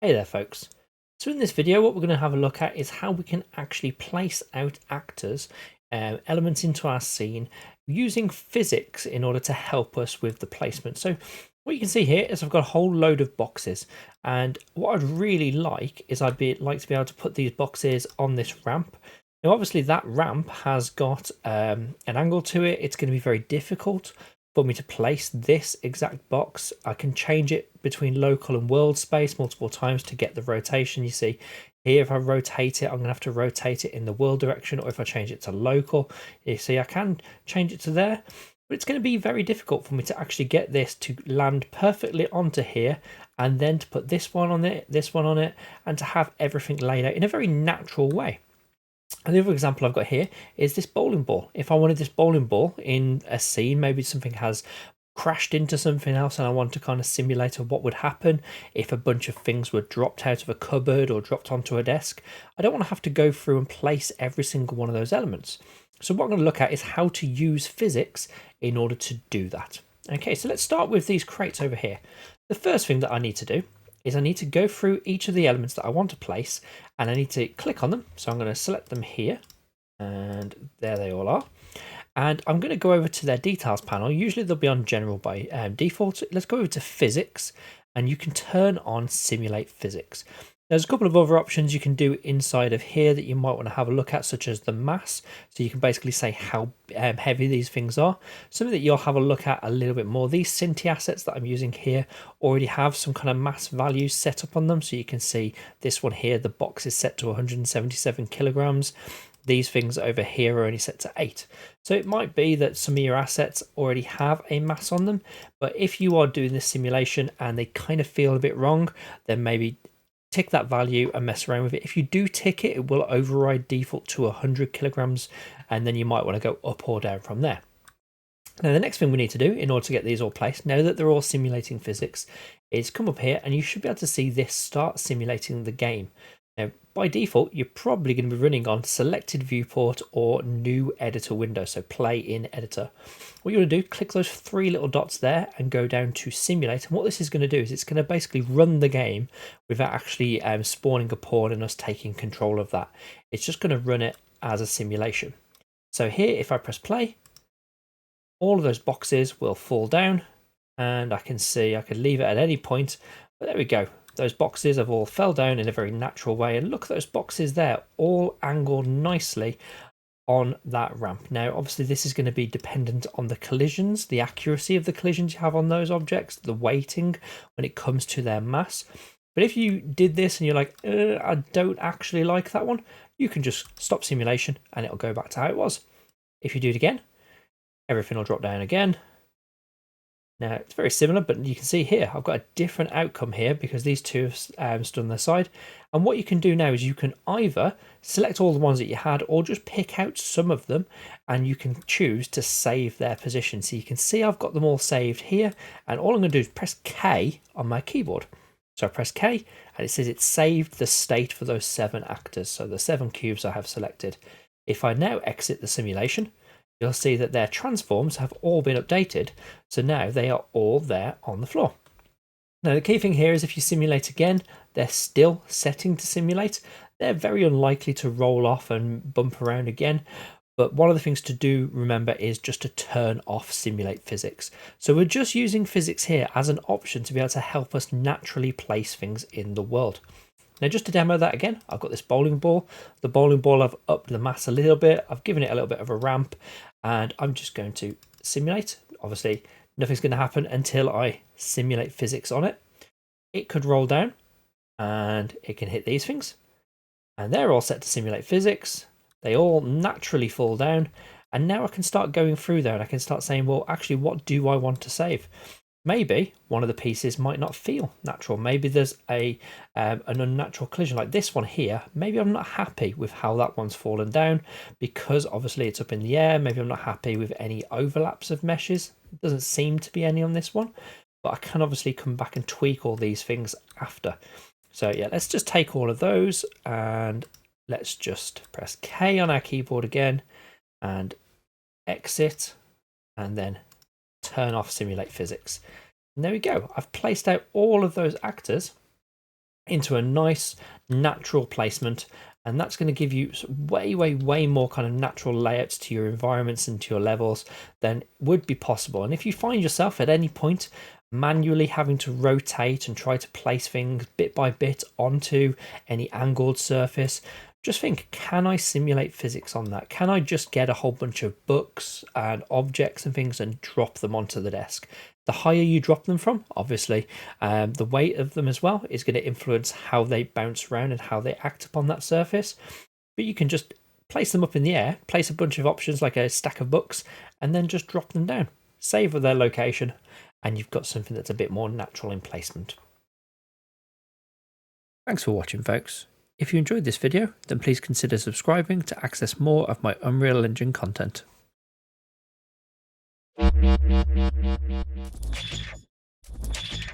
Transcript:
Hey there folks. So in this video what we're going to have a look at is how we can actually place out actors, elements into our scene using physics in order to help us with the placement. So what you can see here is I've got a whole load of boxes, and what I'd really like is like to be able to put these boxes on this ramp. Now obviously that ramp has got an angle to it. It's going to be very difficult for me to place this exact box. I can change it between local and world space multiple times to get the rotation. You see here, if I rotate it, I'm gonna have to rotate it in the world direction, or if I change it to local, you see I can change it to there, but it's going to be very difficult for me to actually get this to land perfectly onto here, and then to put this one on it, this one on it, and to have everything laid out in a very natural way. And the other example I've got here is this bowling ball. If I wanted this bowling ball in a scene, maybe something has crashed into something else and I want to kind of simulate what would happen if a bunch of things were dropped out of a cupboard or dropped onto a desk. I don't want to have to go through and place every single one of those elements. So what I'm going to look at is how to use physics in order to do that. Okay, so let's start with these crates over here. The first thing that I need to do is I need to go through each of the elements that I want to place, and I need to click on them. So I'm going to select them here, and there they all are. And I'm going to go over to their details panel. Usually they'll be on general by default. Let's go over to physics, and you can turn on simulate physics. There's a couple of other options you can do inside of here that you might want to have a look at, such as the mass. So you can basically say how heavy these things are. Something that you'll have a look at a little bit more. These Synty assets that I'm using here already have some kind of mass values set up on them. So you can see this one here, the box is set to 177 kilograms. These things over here are only set to 8. So it might be that some of your assets already have a mass on them. But if you are doing this simulation and they kind of feel a bit wrong, then maybe tick that value and mess around with it. If you do tick it, it will override default to 100 kilograms, and then you might want to go up or down from there. Now the next thing we need to do in order to get these all placed, now that they're all simulating physics, is come up here and you should be able to see this start simulating the game. Now by default you're probably going to be running on selected viewport or new editor window, so play in editor. What you want to do, click those 3 little dots there and go down to simulate, and what this is going to do is it's going to basically run the game without actually spawning a pawn and us taking control of that. It's just going to run it as a simulation. So here if I press play, all of those boxes will fall down, and I can see I could leave it at any point, but there we go. Those boxes have all fell down in a very natural way, and look at those boxes there, all angled nicely on that ramp. Now obviously this is going to be dependent on the collisions, the accuracy of the collisions you have on those objects, the weighting when it comes to their mass. But if you did this and you're like, I don't actually like that one, you can just stop simulation and it'll go back to how it was. If you do it again, everything will drop down again. Now it's very similar, but you can see here I've got a different outcome here because these two have stood on their side. And what you can do now is you can either select all the ones that you had, or just pick out some of them and you can choose to save their position. So you can see I've got them all saved here, and all I'm going to do is press K on my keyboard. So I press K and it says it's saved the state for those 7 actors, so the 7 cubes I have selected. If I now exit the simulation, you'll see that their transforms have all been updated, so now they are all there on the floor. Now the key thing here is if you simulate again, they're still setting to simulate. They're very unlikely to roll off and bump around again, but one of the things to do, remember, is just to turn off simulate physics. So we're just using physics here as an option to be able to help us naturally place things in the world. Now just to demo that again, I've got this bowling ball. The bowling ball, I've upped the mass a little bit, I've given it a little bit of a ramp, and I'm just going to simulate. Obviously nothing's going to happen until I simulate physics on it. It could roll down and it can hit these things, and they're all set to simulate physics. They all naturally fall down, and now I can start going through there and I can start saying, well, actually, what do I want to save? Maybe one of the pieces might not feel natural. Maybe there's an unnatural collision like this one here. Maybe I'm not happy with how that one's fallen down because obviously it's up in the air. Maybe I'm not happy with any overlaps of meshes. It doesn't seem to be any on this one, but I can obviously come back and tweak all these things after. So yeah, let's just take all of those and let's just press K on our keyboard again and exit, and then turn off simulate physics. And there we go. I've placed out all of those actors into a nice natural placement, and that's going to give you way more kind of natural layouts to your environments and to your levels than would be possible. And if you find yourself at any point manually having to rotate and try to place things bit by bit onto any angled surface, just think, can I simulate physics on that? Can I just get a whole bunch of books and objects and things and drop them onto the desk? The higher you drop them from, obviously, the weight of them as well is going to influence how they bounce around and how they act upon that surface. But you can just place them up in the air, place a bunch of options like a stack of books, and then just drop them down. Save their location, and you've got something that's a bit more natural in placement. Thanks for watching, folks. If you enjoyed this video, then please consider subscribing to access more of my Unreal Engine content.